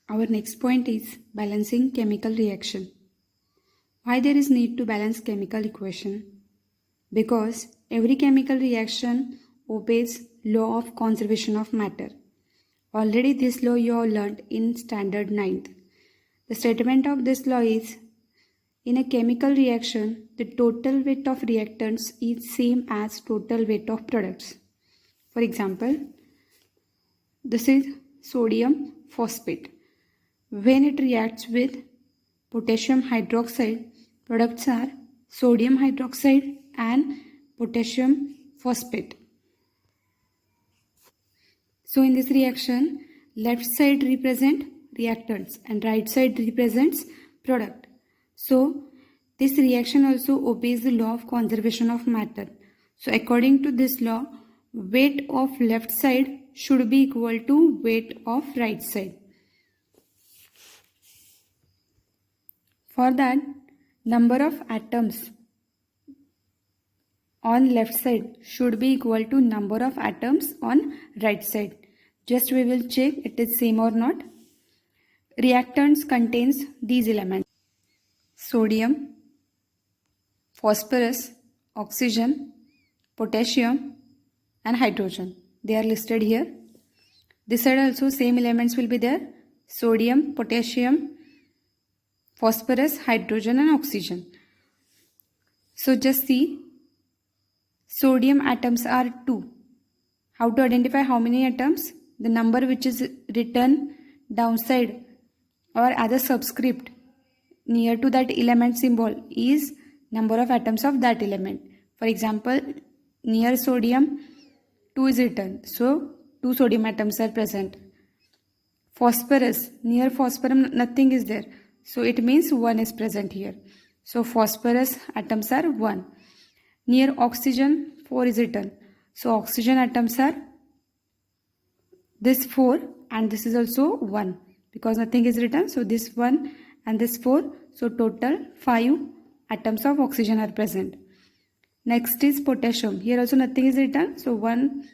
Our next point is balancing chemical reaction. Why there is need to balance chemical equation? Because every chemical reaction obeys law of conservation of matter. Already this law you have learned in standard 9th. The statement of this law is, in a chemical reaction, the total weight of reactants is same as total weight of products. For example, this is sodium phosphate. When it reacts with potassium hydroxide, products are sodium hydroxide and potassium phosphate. So in this reaction, left side represents reactants and right side represents product. So this reaction also obeys the law of conservation of matter. So according to this law, weight of left side should be equal to weight of right side. For that, number of atoms on left side should be equal to number of atoms on right side. Just we will check it is same or not. Reactants contains these elements: sodium, phosphorus, oxygen, potassium and hydrogen. They are listed here. This side also same elements will be there: sodium, potassium, phosphorus, hydrogen and oxygen. So just see, sodium atoms are 2. How to identify how many atoms? The number which is written downside or as a subscript near to that element symbol is number of atoms of that element. For example, near sodium 2 is written, so 2 sodium atoms are present. Phosphorus, near phosphorus nothing is there, so it means 1 is present here. So phosphorus atoms are 1. Near oxygen 4 is written, so oxygen atoms are this 4 and this is also 1 because nothing is written, so this 1 and this 4, so total 5 atoms of oxygen are present. Next is potassium. Here also nothing is written, so 1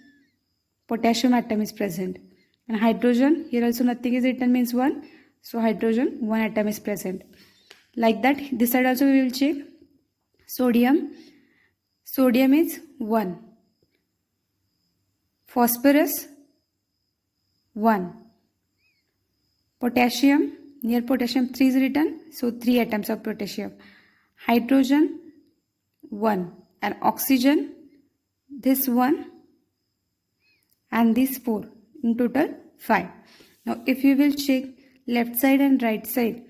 potassium atom is present. And hydrogen, here also nothing is written means 1, so hydrogen 1 atom is present. Like that, this side also we will check. Sodium is 1. Phosphorus 1. Potassium, near potassium 3 is written, so 3 atoms of potassium. Hydrogen 1 and oxygen this 1 and this 4, in total 5. Now if you will check left side and right side,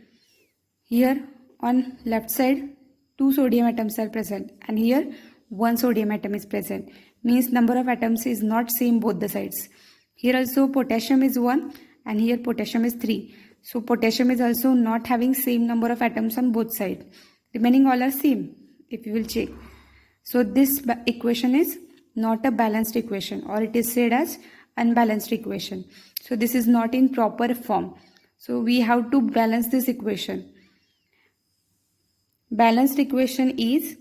here on left side 2 sodium atoms are present and here 1 sodium atom is present, means number of atoms is not same both the sides. Here also potassium is 1 and here potassium is 3, so potassium is also not having same number of atoms on both sides. Remaining all are same if you will check. So this equation is not a balanced equation, or it is said as unbalanced equation. So this is not in proper form. So we have to balance this equation. Balanced equation is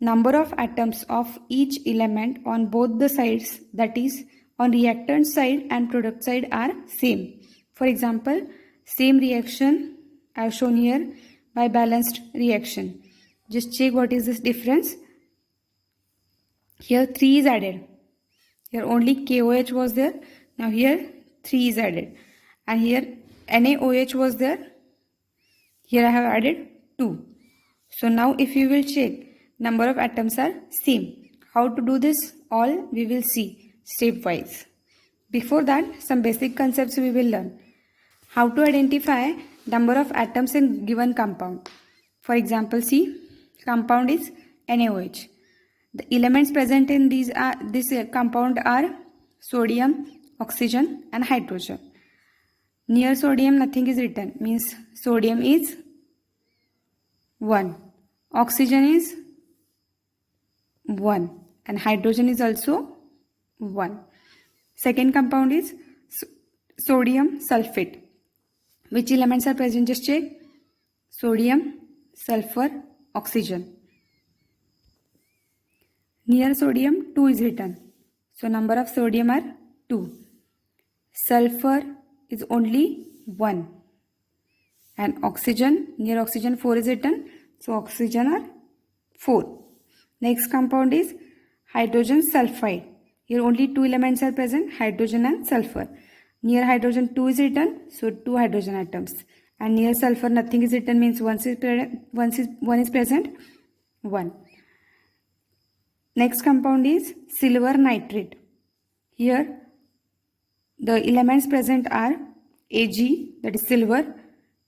number of atoms of each element on both the sides, that is on reactant side and product side, are same. For example, same reaction I have shown here by balanced reaction. Just check what is this difference. Here 3 is added. Here only KOH was there. Now here 3 is added. And here NaOH was there. Here I have added 2. So now if you will check, number of atoms are same. How to do this? All we will see stepwise. Before that, some basic concepts we will learn. How to identify number of atoms in given compound. For example, see, compound is NaOH. The elements present in this compound are sodium, oxygen and hydrogen. Near sodium nothing is written, means sodium is 1. Oxygen is 1 and hydrogen is also 1. Second compound is sodium sulfate. Which elements are present? Just check. Sodium, sulfur, oxygen. Near sodium 2 is written. So number of sodium are 2. Sulfur is only 1. And oxygen, near oxygen 4 is written. So oxygen are 4. Next compound is hydrogen sulfide. Here only 2 elements are present, hydrogen and sulfur. Near hydrogen 2 is written, so 2 hydrogen atoms. And near sulfur nothing is written, means one is present, 1. Next compound is silver nitrate. Here the elements present are Ag, that is silver,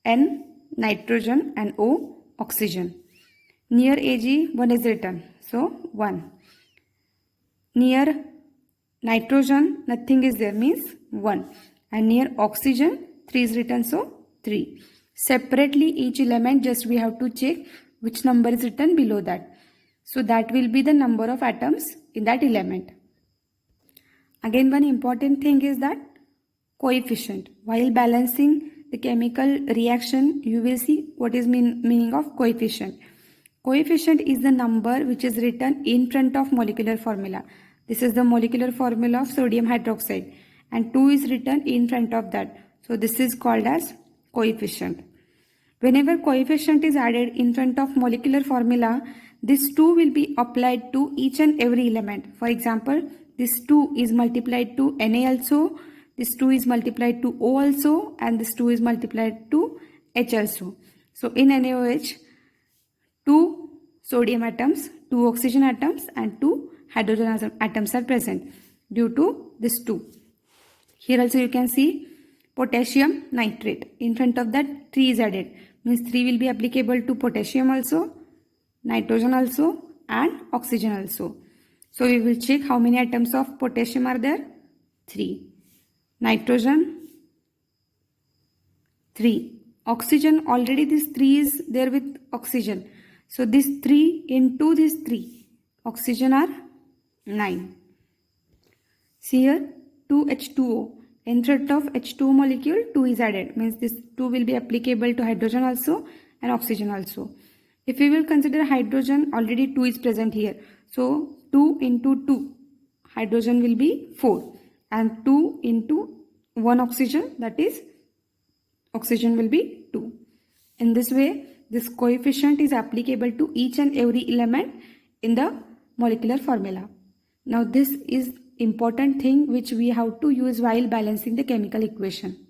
N nitrogen, and O oxygen. Near Ag 1 is written, so 1. Near nitrogen nothing is there, means 1. And near oxygen 3 is written, so 3. Separately each element, just we have to check which number is written below that. So that will be the number of atoms in that element. Again, one important thing is that coefficient. While balancing the chemical reaction, you will see what is meaning of coefficient. Coefficient is the number which is written in front of molecular formula. This is the molecular formula of sodium hydroxide, and 2 is written in front of that. So this is called as coefficient. Whenever coefficient is added in front of molecular formula, this 2 will be applied to each and every element. For example, this 2 is multiplied to Na also, this 2 is multiplied to O also, and this 2 is multiplied to H also. So in NaOH, 2 sodium atoms, 2 oxygen atoms, and 2 hydrogen atoms are present due to this 2. Here also you can see potassium nitrate. In front of that 3 is added. Means 3 will be applicable to potassium also, nitrogen also, and oxygen also. So we will check how many atoms of potassium are there. 3. Nitrogen 3. Oxygen, already this 3 is there with oxygen. So this 3 into this 3. Oxygen are 9. See here 2H2O. In front of H2O molecule 2 is added. Means this 2 will be applicable to hydrogen also and oxygen also. If we will consider hydrogen, already 2 is present here. So 2 into 2. Hydrogen will be 4. And 2 into 1 oxygen, that is oxygen will be 2. In this way, this coefficient is applicable to each and every element in the molecular formula. Now this is important thing which we have to use while balancing the chemical equation.